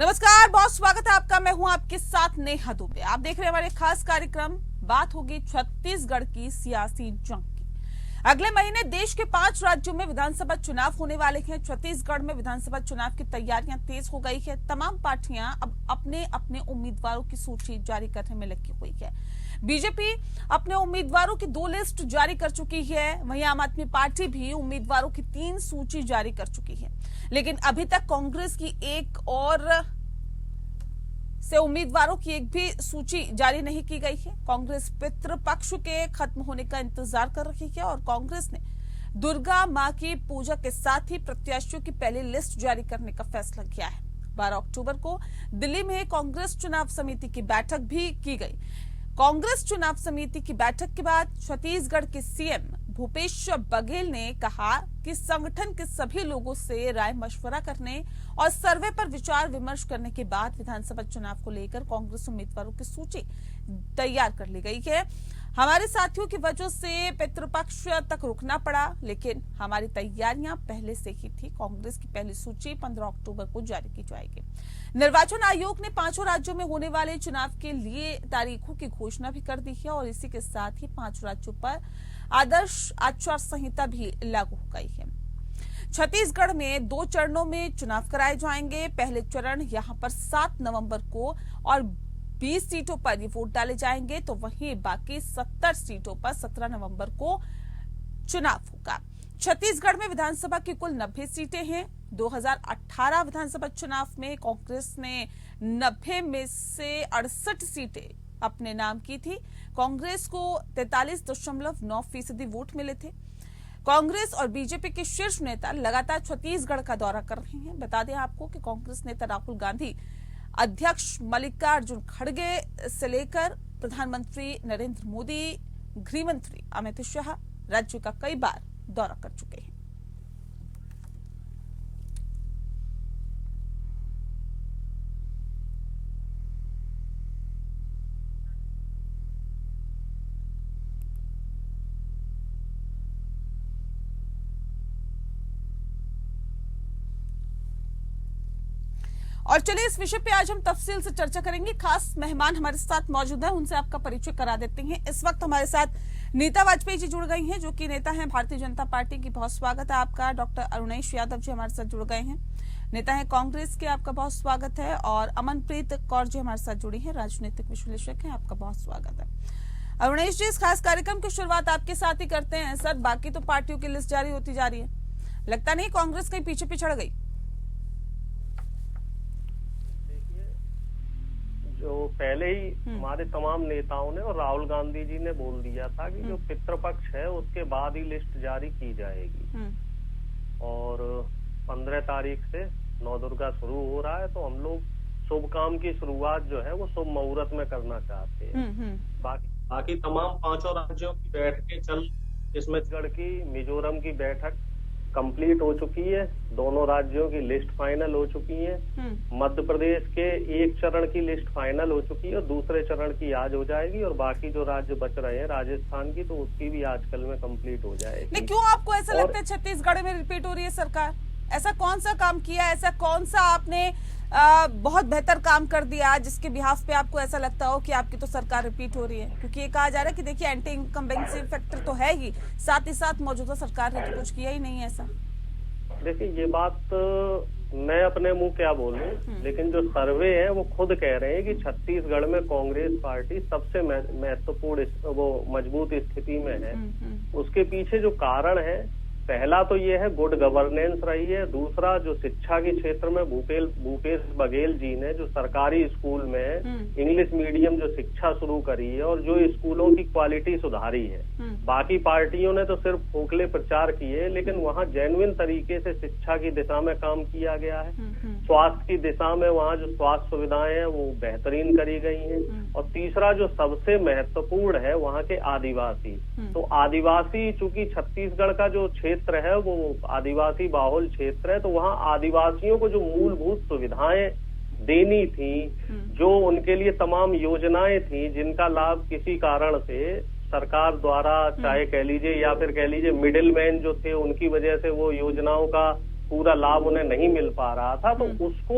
नमस्कार, बहुत स्वागत है आपका। मैं हूं आपके साथ नेहा दुबे। आप देख रहे हैं हमारे खास कार्यक्रम। बात होगी छत्तीसगढ़ की सियासी जंग की। अगले महीने देश के 5 राज्यों में विधानसभा चुनाव होने वाले हैं। छत्तीसगढ़ में विधानसभा चुनाव की तैयारियां तेज हो गई है। तमाम पार्टियां अब अपने अपने उम्मीदवारों की सूची जारी करने में लगी हुई है। बीजेपी अपने उम्मीदवारों की 2 लिस्ट जारी कर चुकी है। वहीं आम आदमी पार्टी भी उम्मीदवारों की 3 सूची जारी कर चुकी है। लेकिन अभी तक कांग्रेस की एक और से उम्मीदवारों की एक भी सूची जारी नहीं की गई है। कांग्रेस पितृपक्ष के खत्म होने का इंतजार कर रही है और कांग्रेस ने दुर्गा मां की पूजा के साथ ही प्रत्याशियों की पहली लिस्ट जारी करने का फैसला किया है। 12 अक्टूबर को दिल्ली में कांग्रेस चुनाव समिति की बैठक भी की गई। कांग्रेस चुनाव समिति की बैठक के बाद छत्तीसगढ़ के सीएम भूपेश बघेल ने कहा कि संगठन के सभी लोगों से राय मशवरा करने और सर्वे पर विचार विमर्श करने के बाद विधानसभा चुनाव को लेकर कांग्रेस उम्मीदवारों की सूची तैयार कर ली गई है। हमारे साथियों की वजह से पितृपक्ष तक रुकना पड़ा, लेकिन हमारी तैयारियां पहले से ही थी। कांग्रेस की पहली सूची 15 अक्टूबर को जारी की जाएगी। निर्वाचन आयोग ने 5 राज्यों में होने वाले चुनाव के लिए तारीखों की घोषणा भी कर दी है और इसी के साथ ही 5 राज्यों पर आदर्श आचार संहिता भी लागू हो गई है। छत्तीसगढ़ में 2 चरणों में चुनाव कराए जाएंगे। पहले चरण यहां पर 7 नवंबर को और 20 सीटों पर ये वोट डाले जाएंगे, तो वहीं बाकी 70 सीटों पर 17 नवंबर को चुनाव होगा। छत्तीसगढ़ में विधानसभा की कुल 90 सीटें हैं। 2018 विधानसभा चुनाव में कांग्रेस ने 90 में से 68 सीटें अपने नाम की थी। कांग्रेस को 43.9% वोट मिले थे। कांग्रेस और बीजेपी के शीर्ष नेता लगातार छत्तीसगढ़ का दौरा कर रहे हैं। बता दें आपको कि कांग्रेस नेता राहुल गांधी, अध्यक्ष मल्लिकार्जुन खड़गे से लेकर प्रधानमंत्री नरेंद्र मोदी, गृह मंत्री अमित शाह राज्य का कई बार दौरा कर चुके हैं। और चलिए इस विषय पे आज हम तफसील से चर्चा करेंगे। खास मेहमान हमारे साथ मौजूद है, उनसे आपका परिचय करा देते हैं। इस वक्त हमारे साथ नीता वाजपेयी जी जुड़ गई हैं, जो कि नेता हैं भारतीय जनता पार्टी की। बहुत स्वागत है आपका। डॉक्टर अरुणेश यादव जी हमारे साथ जुड़ गए हैं, नेता हैं कांग्रेस के। आपका बहुत स्वागत है। और अमनप्रीत कौर जी हमारे साथ जुड़ी है, राजनीतिक विश्लेषक हैं। आपका बहुत स्वागत है। अरुणेश जी, इस खास कार्यक्रम की शुरुआत आपके साथ ही करते हैं। सर, बाकी तो पार्टियों की लिस्ट जारी होती जा रही है, लगता नहीं कांग्रेस कहीं पीछे पिछड़ गई? जो पहले ही हमारे तमाम नेताओं ने और राहुल गांधी जी ने बोल दिया था कि जो पितृपक्ष है उसके बाद ही लिस्ट जारी की जाएगी। और 15 तारीख से नवदुर्गा शुरू हो रहा है, तो हम लोग शुभ काम की शुरुआत जो है वो शुभ मुहूर्त में करना चाहते हैं। बाकी तमाम 5 राज्यों की बैठकें चल, इसमें छत्तीसगढ़ की, मिजोरम की बैठक कंप्लीट हो चुकी है। दोनों राज्यों की लिस्ट फाइनल हो चुकी है। मध्य प्रदेश के एक चरण की लिस्ट फाइनल हो चुकी है और दूसरे चरण की आज हो जाएगी। और बाकी जो राज्य बच रहे हैं राजस्थान की, तो उसकी भी आजकल में कंप्लीट हो जाएगी। नहीं, क्यों आपको ऐसा लगता है छत्तीसगढ़ में रिपीट हो रही है सरकार? ऐसा कौन सा काम किया, ऐसा कौन सा आपने बहुत बेहतर काम कर दिया जिसके बिहाफ पे आपको ऐसा लगता हो कि आपकी तो सरकार रिपीट हो रही है? क्योंकि ये कहा जा रहा है कि देखिए एंटी इनकम्बेंसी फैक्टर तो है ही, साथ ही साथ मौजूदा सरकार ने तो कुछ किया ही नहीं है ऐसा। देखिए, ये बात मैं अपने मुंह क्या बोलूं, लेकिन जो सर्वे है वो खुद कह रहे हैं कि छत्तीसगढ़ में कांग्रेस पार्टी सबसे महत्वपूर्ण वो मजबूत स्थिति में है। उसके पीछे जो कारण है, पहला तो ये है गुड गवर्नेंस रही है। दूसरा, जो शिक्षा के क्षेत्र में भूपेश बघेल जी ने जो सरकारी स्कूल में इंग्लिश मीडियम जो शिक्षा शुरू करी है और जो स्कूलों की क्वालिटी सुधारी है। बाकी पार्टियों ने तो सिर्फ खोखले प्रचार किए, लेकिन वहाँ जेन्युइन तरीके से शिक्षा की दिशा में काम किया गया है। स्वास्थ्य की दिशा में वहाँ जो स्वास्थ्य सुविधाएं हैं वो बेहतरीन करी गई हैं। और तीसरा जो सबसे महत्वपूर्ण है, वहाँ के आदिवासी। तो आदिवासी, चूंकि छत्तीसगढ़ का जो क्षेत्र है वो आदिवासी बाहुल क्षेत्र है, तो वहाँ आदिवासियों को जो मूलभूत सुविधाएं देनी थी, जो उनके लिए तमाम योजनाएं थी, जिनका लाभ किसी कारण से सरकार द्वारा, चाहे कह लीजिए या फिर कह लीजिए मिडिल मैन जो थे उनकी वजह से वो योजनाओं का पूरा लाभ उन्हें नहीं मिल पा रहा था, तो उसको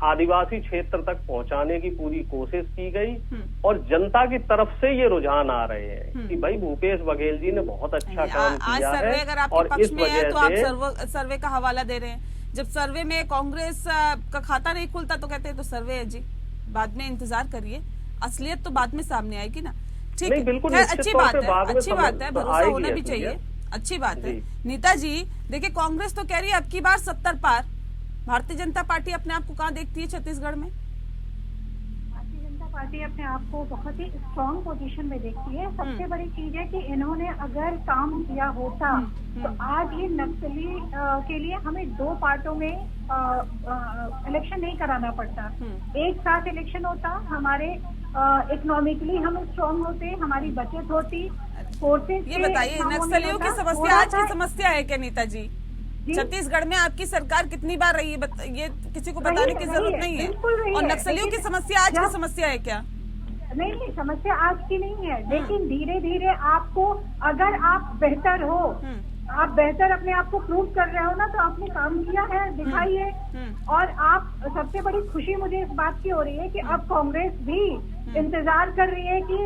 आदिवासी क्षेत्र तक पहुंचाने की पूरी कोशिश की गई और जनता की तरफ से ये रुझान आ रहे हैं कि भाई भूपेश बघेल जी ने बहुत अच्छा काम आज किया सर्वे है अगर आपके और पक्ष इस में है वजह तो आप से सर्वे का हवाला दे रहे हैं। जब सर्वे में कांग्रेस का खाता नहीं खुलता तो कहते हैं तो सर्वे है जी, बाद में इंतजार करिए, असलियत तो बाद में सामने आएगी ना। ठीक नहीं, है, बिल्कुल खैर निश्चित अच्छी तौर बात पे है, बाद में अच्छी बात है, समझ भरोसा आएगी होना भी असलियत। चाहिए, अच्छी बात है। जी। नीता जी देखिए, कांग्रेस तो कह रही है अब की बार 70 पार, भारतीय जनता पार्टी अपने आप को कहाँ देखती है छत्तीसगढ़ में? भारतीय जनता पार्टी अपने आप को बहुत ही स्ट्रांग पोजीशन में देखती है। सबसे बड़ी चीज है कि इन्होंने अगर काम किया होता तो आज ये नक्सली के लिए हमें 2 पार्टों में इलेक्शन नहीं कराना पड़ता, एक साथ इलेक्शन होता, हमारे इकोनॉमिकली हम स्ट्रांग होते, हमारी बचत होती, फोर्सेस। ये बताइए, नक्सलियों की समस्या आज की समस्या है क्या नीता जी? छत्तीसगढ़ में आपकी सरकार कितनी बार रही है, ये किसी को बताने की जरूरत नहीं है। और नक्सलियों की समस्या आज की समस्या है क्या? नहीं, समस्या आज की नहीं है, लेकिन धीरे धीरे आपको, अगर आप बेहतर हो, आप बेहतर अपने आप को प्रूव कर रहे हो ना, तो आपने काम किया है, दिखाइए। और आप, सबसे बड़ी खुशी मुझे इस बात की हो रही है कि अब कांग्रेस भी इंतजार कर रही है कि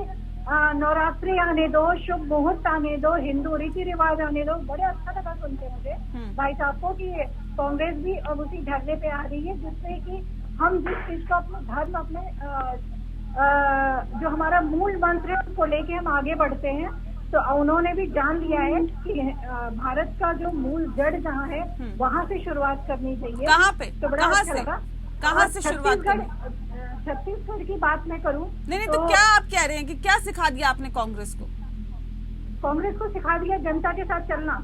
नवरात्रि आने दो, शुभ मुहूर्त आने दो, हिंदू रीति रिवाज आने दो। बड़े अच्छा लगा सुनते मुझे भाई साहब को कि कांग्रेस भी अब उसी धरने पे आ रही है, जिससे कि हम जिस चीज को अपने धर्म, अपने जो हमारा मूल मंत्र है उसको लेके हम आगे बढ़ते हैं। तो उन्होंने भी जान लिया है कि भारत का जो मूल जड़ जहाँ है वहाँ से शुरुआत करनी चाहिए। कहाँ पे? तो बड़ा अच्छा लगा। कहाँ से शुरुआत करनी? छत्तीसगढ़ की बात मैं करूँ नहीं, तो क्या आप कह रहे हैं कि क्या सिखा दिया आपने कांग्रेस को? कांग्रेस को सिखा दिया जनता के साथ चलना,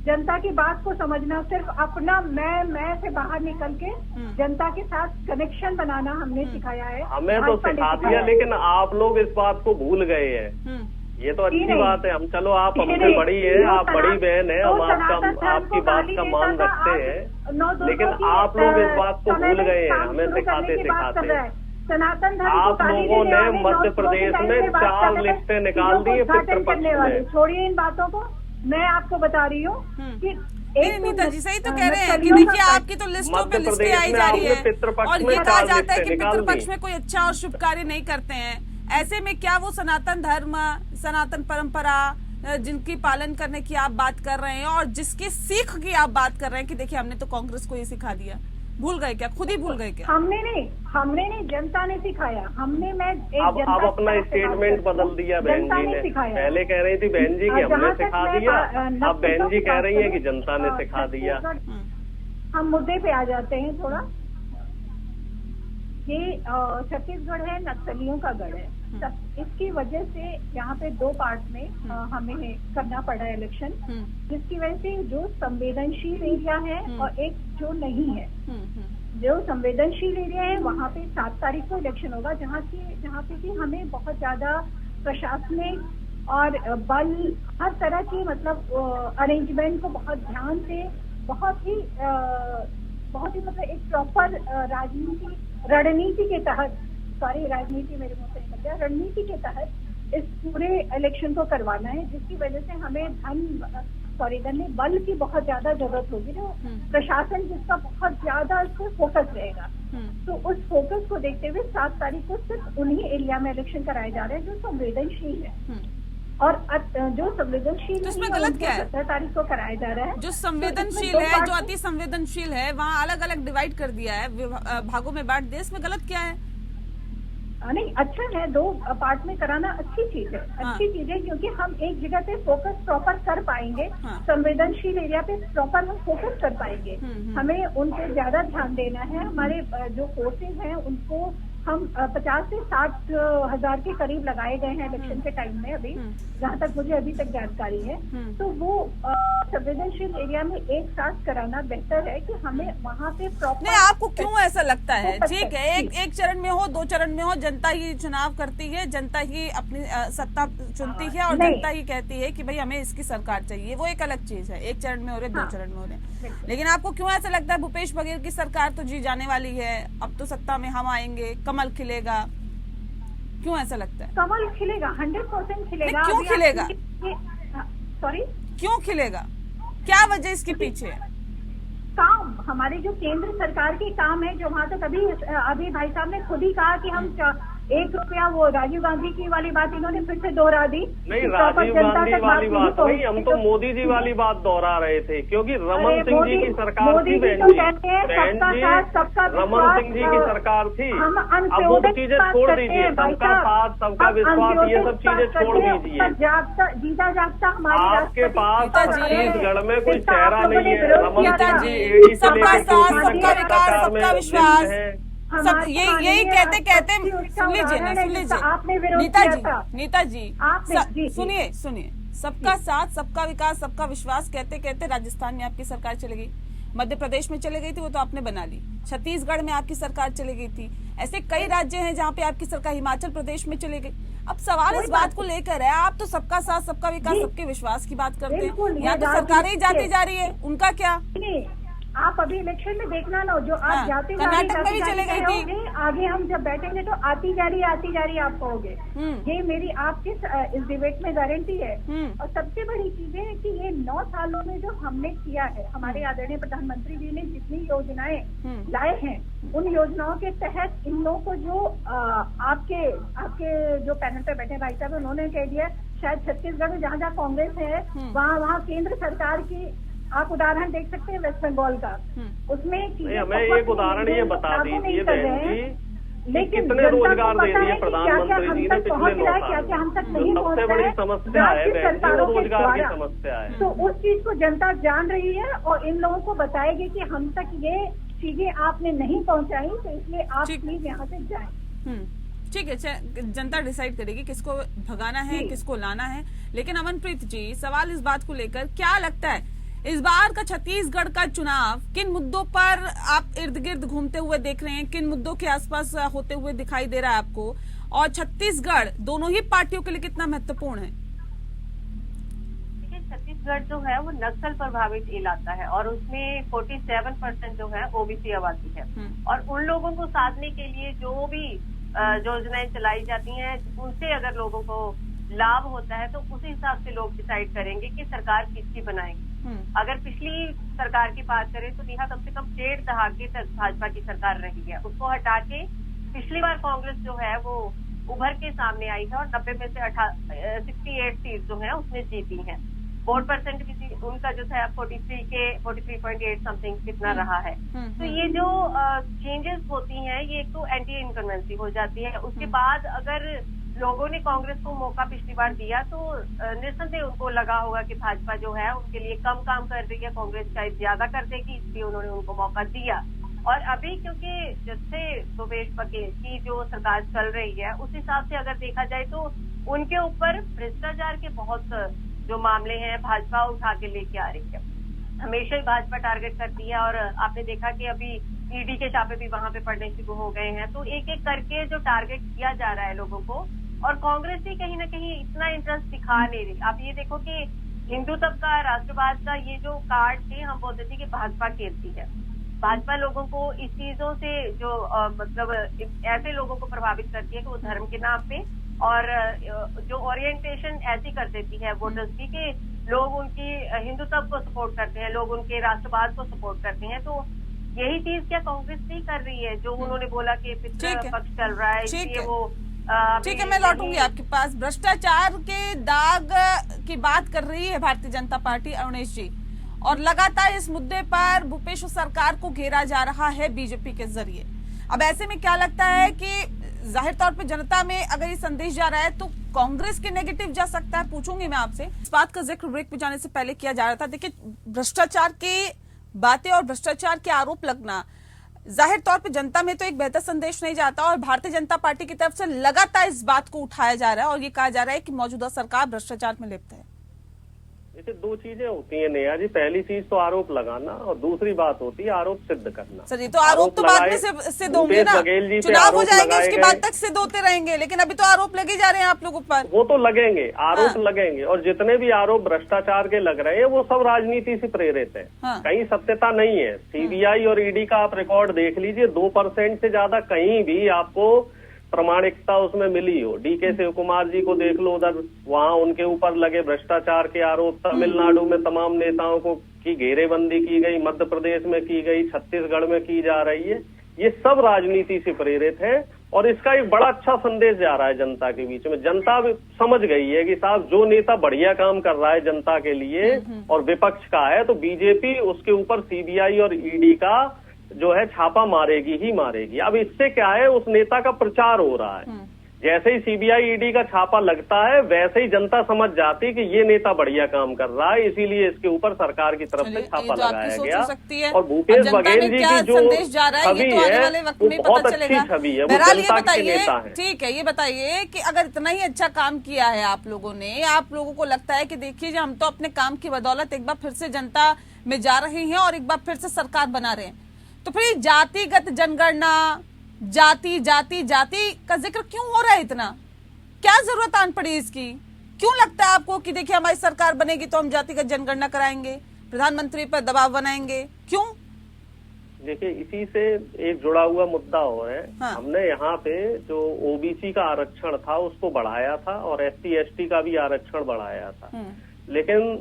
जनता की बात को समझना, सिर्फ अपना मैं से बाहर निकल के जनता के साथ कनेक्शन बनाना हमने सिखाया है। हमें तो सिखा दिया, लेकिन आप लोग इस बात को भूल गए हैं। ये तो अच्छी बात है, हम चलो आप हमसे बड़ी है, आप बड़ी बहन है, हम आपकी बात का मान रखते हैं, लेकिन आप लोग इस बात को भूल गए हैं हमें सिखाते सिखाते। सनातन धर्म आप लोगों ने मध्य प्रदेश में 4 लिस्टें निकाल दी पितृपक्ष में। छोड़िए इन बातों को, मैं आपको बता रही हूँ कि नीता जी सही तो कह रहे हैं कि देखिए आपकी तो लिस्टों पे लिस्टें आई जा रही है और ये कहा जाता है कि पितृपक्ष में कोई अच्छा और शुभ कार्य नहीं करते हैं। ऐसे में क्या वो सनातन धर्म, सनातन परंपरा जिनकी पालन करने की आप बात कर रहे हैं और जिसकी सीख की आप बात कर रहे हैं कि देखिए हमने तो कांग्रेस को ये सिखा दिया, भूल गए क्या? खुद ही भूल गए क्या? हमने नहीं, जनता ने सिखाया। अब अपना स्टेटमेंट बदल दिया बहन जी ने। पहले कह रही थी बहन जी कि हमने सिखा दिया, अब बहन जी कह रही है कि जनता ने सिखा दिया। हम मुद्दे पे आ जाते हैं थोड़ा। ये छत्तीसगढ़ है, नक्सलियों का गढ़ है। इसकी वजह से यहाँ पे 2 पार्ट में हमें करना पड़ा इलेक्शन, जिसकी वजह से जो संवेदनशील एरिया है और एक जो नहीं है। जो संवेदनशील एरिया है वहाँ पे 7 तारीख को इलेक्शन होगा, जहाँ पे कि हमें बहुत ज्यादा प्रशासनिक और बल, हर तरह की मतलब अरेंजमेंट को बहुत ध्यान से, बहुत ही मतलब एक प्रॉपर रणनीति के तहत, राजनीति मेरे मुंह से निकल गया, रणनीति के तहत इस पूरे इलेक्शन को करवाना है, जिसकी वजह से हमें धन में बल की बहुत ज्यादा जरूरत होगी। जो प्रशासन जिसका बहुत ज्यादा इस पर फोकस रहेगा, तो उस फोकस को देखते हुए 7 तारीख को सिर्फ उन्हीं एरिया में इलेक्शन कराए जा रहे हैं जो संवेदनशील है। और जो संवेदनशील, तो इसमें गलत क्या है? 17 तारीख को कराया जा रहा है। जो संवेदनशील है, जो अति संवेदनशील है, वहाँ अलग अलग डिवाइड कर दिया है, भागों में बांट दिया, इसमें गलत क्या है? नहीं, अच्छा है, 2 पार्ट में कराना अच्छी चीज है, अच्छी चीज है, क्योंकि हम एक जगह पे फोकस प्रॉपर कर पाएंगे। संवेदनशील एरिया पे प्रॉपर हम फोकस कर पाएंगे। हमें उन पे ज्यादा ध्यान देना है। हमारे जो फोर्सेज हैं उनको हम 50 से 60 हजार के करीब लगाए गए हैं इलेक्शन के टाइम में, अभी जहाँ तक मुझे अभी तक जानकारी है। तो वो संवेदनशील एरिया में एक साथ कराना बेहतर है कि हमें वहाँ पे प्रॉपर। नहीं, आपको क्यों ऐसा लगता है? ठीक है, एक चरण में हो, 2 चरण में हो, जनता ही चुनाव करती है, जनता ही अपनी सत्ता चुनती है और जनता ही कहती है कि भाई हमें इसकी सरकार चाहिए, वो एक अलग चीज है। 1 चरण में हो रहे, 2 चरण में हो रहे, लेकिन आपको क्यों ऐसा लगता है भूपेश बघेल की सरकार तो जी जाने वाली है, अब तो सत्ता में हम आएंगे, कमल खिलेगा? क्यों ऐसा लगता है? कमल खिलेगा, 100% खिलेगा। क्यों खिलेगा? सॉरी, क्यों खिलेगा? क्या वजह इसके पीछे है? काम, हमारे जो केंद्र सरकार के काम है, जो वहाँ तक अभी भाई साहब ने खुद ही कहा कि हम 1 रुपया, वो राजीव गांधी की वाली बात इन्होंने फिर से दोहरा दी। नहीं, राजीव गांधी वाली बात नहीं, हम तो मोदी जी वाली बात दोहरा रहे थे, क्योंकि रमन सिंह जी की सरकार थी बहन जी, रमन सिंह जी की सरकार थी। अब वो चीजें छोड़ दीजिए, सबका साथ सबका विश्वास, ये सब चीजें छोड़ दीजिए। जीता जागता हमारे आपके पास छत्तीसगढ़ में कोई चेहरा नहीं है। रमन सिंह जी एडी से सबका लेकर साथ, सबका विकास, सबका विश्वास, सब यही कहते कहते सुन लीजिए ना, सुन लीजिए नीता जी सुनिए, सबका साथ, सबका विकास, सबका विश्वास कहते कहते राजस्थान में आपकी सरकार चली गई, मध्य प्रदेश में चली गई थी, वो तो आपने बना ली, छत्तीसगढ़ में आपकी सरकार चली गई थी, ऐसे कई राज्य हैं जहाँ पे आपकी सरकार, हिमाचल प्रदेश में चली गई। अब सवाल इस बात को लेकर है, आप तो सबका साथ, सबका विकास, सबके विश्वास की बात करते हैं, यहाँ तो सरकारें ही जाती जा रही है, उनका क्या? आप अभी इलेक्शन में देखना ना, जो आप जाते कर्नाटक में भी चले गई थी, आगे हम जब बैठेंगे तो आती जा रही आप कहोगे। ये मेरी आपके इस डिबेट में गारंटी है। और सबसे बड़ी चीज है कि ये 9 सालों में जो हमने किया है, हमारे आदरणीय प्रधानमंत्री जी ने जितनी योजनाएं लाए हैं, उन योजनाओं के तहत इन लोगों को जो आपके जो पैनल पे बैठे भाई साहब, उन्होंने कह दिया शायद छत्तीसगढ़ में जहाँ जहाँ कांग्रेस है वहाँ केंद्र सरकार की आप उदाहरण देख सकते हैं वेस्ट बंगाल का, उसमें हमें एक उदाहरण ये बता दीजिए बहन जी, लेकिन कितने रोजगार दे दिए प्रधानमंत्री जी ने पिछले 9 साल में? हम तक नहीं सबसे बड़ी समस्या है बहन जी, वो रोजगार की समस्या है। तो उस चीज को जनता जान रही है और इन लोगों को बताएगी कि हम तक ये चीजें आपने नहीं पहुंचाई, तो इसलिए आप प्लीज यहाँ से जाएं। ठीक है, जनता डिसाइड करेगी किसको भगाना है, किसको लाना है। लेकिन अमनप्रीत जी, सवाल इस बात को लेकर क्या लगता है, इस बार का छत्तीसगढ़ का चुनाव किन मुद्दों पर आप इर्द गिर्द घूमते हुए देख रहे हैं, किन मुद्दों के आसपास होते हुए दिखाई दे रहा है आपको, और छत्तीसगढ़ दोनों ही पार्टियों के लिए कितना महत्वपूर्ण है? छत्तीसगढ़ जो है वो नक्सल प्रभावित इलाका है और उसमें 47% जो है ओबीसी आबादी है, और उन लोगों को साधने के लिए जो भी योजनाएं चलाई जाती हैं, उनसे अगर लोगों को लाभ होता है तो उसी हिसाब से लोग डिसाइड करेंगे कि सरकार किसकी बनाएंगे। अगर पिछली सरकार की बात करें तो नेहा कम से कम 1.5 दहाके तक भाजपा की सरकार रही है, उसको हटा के पिछली बार कांग्रेस जो है वो उभर के सामने आई है और 90 में से 68 सीट जो है उसने जीती है। वोट परसेंट भी उनका जो था 43.8 समथिंग कितना रहा है। तो ये जो चेंजेस होती हैं, ये एक तो एंटी इनकन्वेंसी हो जाती है। उसके बाद अगर लोगों ने कांग्रेस को मौका पिछली बार दिया तो निस्संदेह उनको लगा होगा कि भाजपा जो है उनके लिए कम काम कर रही है, कांग्रेस शायद ज्यादा कर देगी, इसलिए उन्होंने उनको मौका दिया। और अभी क्योंकि जैसे भूपेश बघेल की जो सरकार चल रही है, उस हिसाब से अगर देखा जाए तो उनके ऊपर भ्रष्टाचार के बहुत जो मामले हैं भाजपा उठा के लेके आ रही है। हमेशा ही भाजपा टारगेट करती है और आपने देखा कि अभी ईडी के छापे भी वहां पे पड़ने शुरू हो गए हैं। तो एक एक करके जो टारगेट किया जा रहा है लोगों को, और कांग्रेस ही कहीं ना कहीं इतना इंटरेस्ट दिखा नहीं रही। आप ये देखो कि हिंदुत्व का, राष्ट्रवाद का ये जो कार्ड थे, हम बोलते थे कि भाजपा खेलती है। भाजपा लोगों को इस चीजों से जो मतलब ऐसे लोगों को प्रभावित करती है कि वो धर्म के नाम पे और जो ओरिएंटेशन ऐसी कर देती है वोटर्स की कि लोग उनकी हिंदुत्व को सपोर्ट करते हैं, लोग उनके राष्ट्रवाद को सपोर्ट करते हैं। तो यही चीज क्या कांग्रेस नहीं कर रही है, जो उन्होंने बोला कि पिछड़ा पक्ष चल रहा है, इसलिए वो ठीक है, मैं लौटूंगी आपके पास। भ्रष्टाचार के दाग की बात कर रही है भारतीय जनता पार्टी, अरुणेश जी, और लगातार इस मुद्दे पर भूपेश सरकार को घेरा जा रहा है बीजेपी के जरिए। अब ऐसे में क्या लगता है कि जाहिर तौर पे जनता में अगर ये संदेश जा रहा है तो कांग्रेस के नेगेटिव जा सकता है? पूछूंगी मैं आपसे। इस बात का जिक्र ब्रेक पे जाने से पहले किया जा रहा था। देखिए, भ्रष्टाचार की बातें और भ्रष्टाचार के आरोप लगना जाहिर तौर पे जनता में तो एक बेहतर संदेश नहीं जाता, और भारतीय जनता पार्टी की तरफ से लगातार इस बात को उठाया जा रहा है और ये कहा जा रहा है कि मौजूदा सरकार भ्रष्टाचार में लिप्त है। देखिए, 2 चीजें होती हैं नेहा जी। पहली चीज तो आरोप लगाना और दूसरी बात होती है आरोप सिद्ध करना। सर, ये तो आरोप तो बाद में सिद्ध होंगे ना, चुनाव हो जाएंगे उसके बाद तक सिद्ध होते रहेंगे, लेकिन अभी तो आरोप लगे जा रहे हैं आप लोगों पर। वो तो लगेंगे, आरोप लगेंगे, और जितने भी आरोप भ्रष्टाचार के लग रहे हैं वो सब राजनीति से प्रेरित है। कहीं सत्यता नहीं है। सीबीआई और ईडी का आप रिकॉर्ड देख लीजिए, 2% से ज्यादा कहीं भी आपको प्रमाणिकता उसमें मिली हो। डीके शिव कुमार जी को देख लो, उधर वहां उनके ऊपर लगे भ्रष्टाचार के आरोप, तमिलनाडु में तमाम नेताओं को की घेरेबंदी की गई, मध्य प्रदेश में की गई, छत्तीसगढ़ में की जा रही है। ये सब राजनीति से प्रेरित है और इसका एक बड़ा अच्छा संदेश जा रहा है जनता के बीच में। जनता भी समझ गई है कि साहब जो नेता बढ़िया काम कर रहा है जनता के लिए और विपक्ष का है, तो बीजेपी उसके ऊपर सीबीआई और ईडी का जो है छापा मारेगी ही मारेगी। अब इससे क्या है, उस नेता का प्रचार हो रहा है। जैसे ही सीबीआई ईडी का छापा लगता है वैसे ही जनता समझ जाती है कि ये नेता बढ़िया काम कर रहा है, इसीलिए इसके ऊपर सरकार की तरफ से छापा लगाया गया। और भूपेश बघेल जी की जो छवि है वो बहुत अच्छी छवि है, वो जनता के नेता है। ठीक है, ये बताइए कि अगर इतना ही अच्छा काम किया है आप लोगों ने, आप लोगों को लगता है कि देखिए हम तो अपने काम की बदौलत एक बार फिर से जनता में जा रहे हैं और एक बार फिर से सरकार बना रहे हैं, तो फिर जातिगत जनगणना, जाति जाति जाति का जिक्र क्यों हो रहा है? इतना क्या जरूरत आन पड़ी इसकी? क्यों लगता है आपको कि देखिए हमारी सरकार बनेगी तो हम जातिगत जनगणना कराएंगे, प्रधानमंत्री पर दबाव बनाएंगे? क्यों? देखिए, इसी से एक जुड़ा हुआ मुद्दा और है। हाँ। हमने यहाँ पे जो ओबीसी का आरक्षण था उसको बढ़ाया था और SC ST का भी आरक्षण बढ़ाया था, लेकिन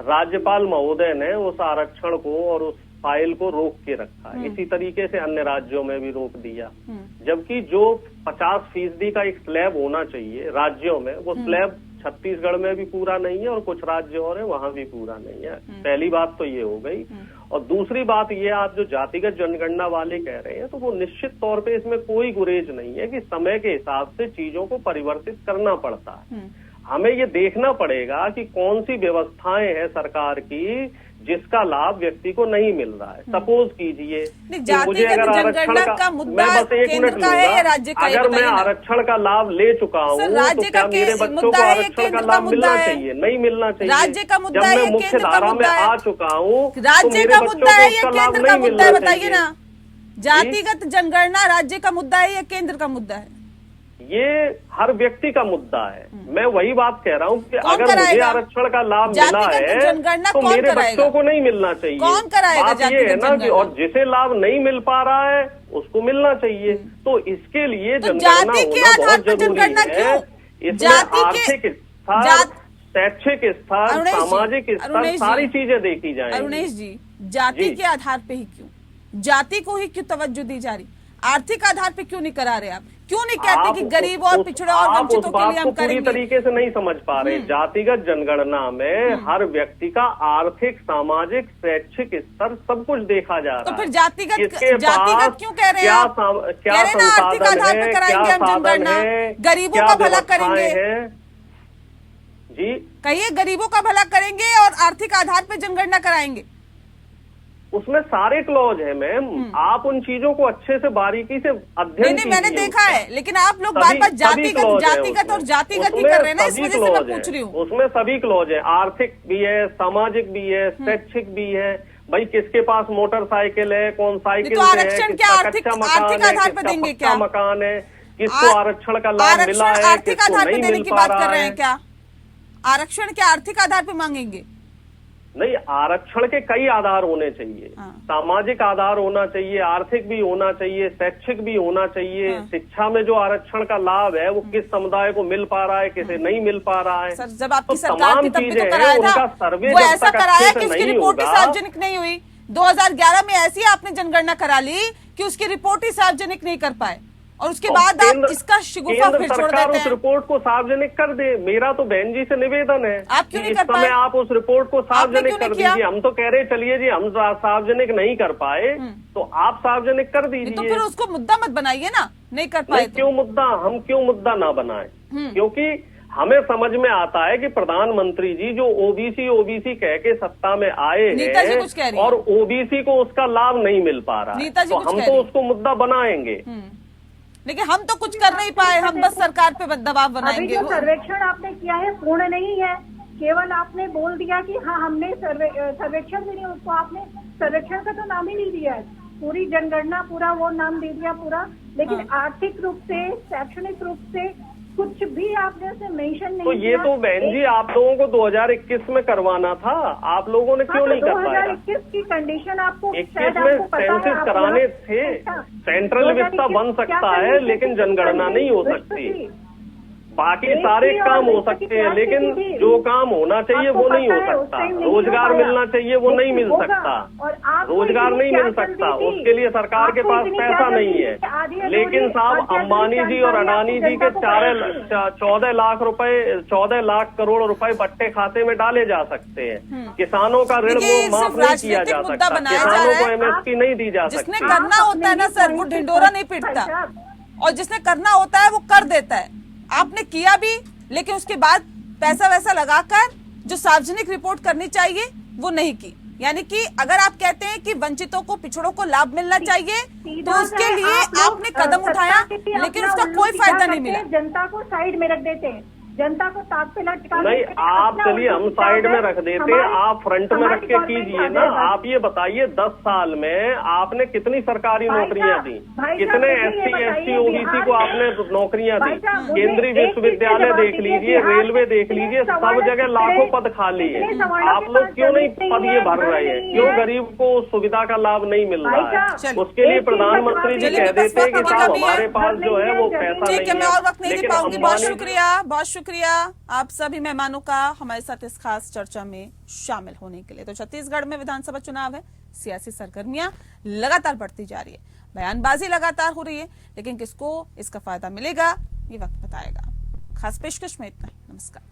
राज्यपाल महोदय ने उस आरक्षण को और उस फाइल को रोक के रखा। इसी तरीके से अन्य राज्यों में भी रोक दिया, जबकि जो 50% का एक स्लैब होना चाहिए राज्यों में, वो स्लैब छत्तीसगढ़ में भी पूरा नहीं है और कुछ राज्य और है वहां भी पूरा नहीं है। पहली बात तो ये हो गई। और दूसरी बात ये, आप जो जातिगत जनगणना वाले कह रहे हैं, तो वो निश्चित तौर पे इसमें कोई गुरेज नहीं है कि समय के हिसाब से चीजों को परिवर्तित करना पड़ता है। हमें ये देखना पड़ेगा कि कौन सी व्यवस्थाएं हैं सरकार की जिसका लाभ व्यक्ति को नहीं मिल रहा है। सपोज कीजिए मुझे अगर आरक्षण का मुद्दा केंद्र का है या राज्य का, अगर मैं आरक्षण का लाभ ले चुका हूँ तो क्या मेरे बच्चों को आरक्षण का लाभ मिलना चाहिए? नहीं मिलना चाहिए। राज्य का मुद्दा है, जब मैं मुख्य धारा में आ चुका हूँ, राज्य का मुद्दा है या केंद्र का मुद्दा है? बताइए ना, जातिगत जनगणना राज्य का मुद्दा है या केंद्र का मुद्दा है? ये हर व्यक्ति का मुद्दा है। मैं वही बात कह रहा हूँ कि अगर मुझे आरक्षण का लाभ मिला है तो मेरे बच्चों को नहीं मिलना चाहिए। कौन कराएगा? बात ये है ना कि और जिसे लाभ नहीं मिल पा रहा है उसको मिलना चाहिए। तो इसके लिए जनगणना होना बहुत जरूरी है। इसमें आर्थिक स्तर, शैक्षिक स्तर, सामाजिक स्तर, सारी चीजें देखी जाएंगी। अरुणेश जी, जाति के आधार पे ही क्यों, जाति को ही क्यों तवज्जो दी जा रही? आर्थिक आधार पे क्यों नहीं करा रहे आप? क्यों नहीं कहते कि गरीब और पिछड़े और वंचितों के लिए हम करेंगे? पूरी तरीके से नहीं समझ पा रहे। जातिगत जनगणना में हर व्यक्ति का आर्थिक, सामाजिक, शैक्षिक स्तर सब कुछ देखा जा रहा है। तो फिर जातिगत क्यों कह रहे हैं आप? क्या आर्थिक आधार पे कराएंगे हम जनगणना, गरीबों का भला करेंगे। जी कहिए, गरीबों का भला करेंगे और आर्थिक आधार पे जनगणना कराएंगे। उसमें सारे क्लॉज है मैम, आप उन चीजों को अच्छे से बारीकी से अध्ययन कीजिए। मैंने देखा है, लेकिन आप लोग बार बार जातिगत और जातिगत ही कर रहे हैं ना, इस वजह से मैं पूछ रही हूँ। उसमें सभी क्लॉज है, आर्थिक भी है, सामाजिक भी है, शैक्षिक भी है। भाई किसके पास मोटरसाइकिल है, कौन साइकिल तो आरक्षण क्या आर्थिक आधार पर देंगे? क्या मकान है, किसको आरक्षण का लाभ मिला है, आर्थिक आधार पर देने की बात कर रहे हैं क्या? आरक्षण क्या आर्थिक आधार पर मांगेंगे? नहीं, आरक्षण के कई आधार होने चाहिए। सामाजिक आधार होना चाहिए, आर्थिक भी होना चाहिए, शैक्षिक भी होना चाहिए। शिक्षा में जो आरक्षण का लाभ है वो किस समुदाय को मिल पा रहा है, किसे नहीं मिल पा रहा है। सर, जब आपकी सरकार थी तब भी तो कराया था, वो ऐसा कराया कि उसकी रिपोर्ट ही सार्वजनिक नहीं हुई। 2011 में ऐसी आपने जनगणना करा ली कि उसकी रिपोर्ट ही सार्वजनिक नहीं कर पाए और उसके बाद आप इसका शिगुफा फिर छोड़ देते हैं। उस रिपोर्ट को सार्वजनिक कर दे। मेरा तो बहन जी से निवेदन है, आप क्यों नहीं कर पाए? इस समय आप उस रिपोर्ट को सार्वजनिक कर दीजिए। हम तो कह रहे चलिए जी हम सार्वजनिक नहीं कर पाए तो आप सार्वजनिक कर दीजिए। तो फिर उसको मुद्दा मत बनाइए ना, नहीं कर पाए तो। क्यों मुद्दा, हम क्यों मुद्दा ना बनाए? क्योंकि हमें समझ में आता है कि प्रधानमंत्री जी जो ओबीसी कह के सत्ता में आए हैं और ओबीसी को उसका लाभ नहीं मिल पा रहा है, तो हम तो उसको मुद्दा बनाएंगे। लेकिन हम तो कुछ कर नहीं पाए, हम बस सरकार पे दबाव बनाएंगे। अभी जो सर्वेक्षण आपने किया है पूर्ण नहीं है, केवल आपने बोल दिया कि हाँ हमने सर्वेक्षण भी नहीं, उसको आपने सर्वेक्षण का तो नाम ही नहीं दिया है। पूरी जनगणना पूरा वो नाम दे दिया पूरा, लेकिन आर्थिक रूप से, शैक्षणिक रूप से कुछ भी आपने उसे मेंशन नहीं तो ये किया। तो बहन जी आप लोगों को 2021 में करवाना था, आप लोगों ने क्यों नहीं करवाया? 2021 की कंडीशन आपको 21 में सेंसस कराने थे, सेंट्रल विस्ता बन सकता है लेकिन जनगणना नहीं हो सकती। बाकी सारे काम हो सकते हैं लेकिन जो काम होना चाहिए वो नहीं हो सकता। रोजगार मिलना चाहिए वो नहीं मिल सकता, रोजगार नहीं मिल सकता, उसके लिए सरकार के पास पैसा नहीं है। लेकिन साहब अंबानी जी और अडानी जी के 14 लाख करोड़ रुपए बट्टे खाते में डाले जा सकते हैं। किसानों का ऋण वो माफ नहीं किया जा सकता, किसानों को MSP नहीं दी जा सकती। जिसने करना होता है ना सर, वो ढिंडोरा नहीं पीटता, और जिसने करना होता है वो कर देता है। आपने किया भी, लेकिन उसके बाद पैसा वैसा लगाकर जो सार्वजनिक रिपोर्ट करनी चाहिए वो नहीं की। यानी कि अगर आप कहते हैं कि वंचितों को, पिछड़ों को लाभ मिलना चाहिए तो उसके लिए आपने कदम उठाया, लेकिन उसका कोई फायदा नहीं मिला। जनता को साइड में रख देते हैं, जनता को ताक पे लटका नहीं, आप चलिए हम साइड में रख देते हैं, आप फ्रंट में रख के कीजिए ना। आप ये बताइए 10 साल में आपने कितनी सरकारी नौकरियां दी, कितने SC ST OBC को आपने नौकरियां दी? केंद्रीय विश्वविद्यालय देख लीजिए, रेलवे देख लीजिए, सब जगह लाखों पद खाली है। आप लोग क्यों नहीं पद ये भर रहे हैं? क्यों गरीब को सुविधा का लाभ नहीं मिल रहा है? उसके लिए प्रधानमंत्री जी कह देते हैं कि साहब हमारे पास जो है वो पैसा नहीं है। ठीक है, मैं और वक्त नहीं दे लेकिन पाऊंगी। बहुत अंबानी शुक्रिया, बहुत शुक्रिया आप सभी मेहमानों का हमारे साथ इस खास चर्चा में शामिल होने के लिए। तो छत्तीसगढ़ में विधानसभा चुनाव है, सियासी सरगर्मियां लगातार बढ़ती जा रही है, बयानबाजी लगातार हो रही है, लेकिन किसको इसका फायदा मिलेगा ये वक्त बताएगा। खास पेशकश में इतना ही। नमस्कार।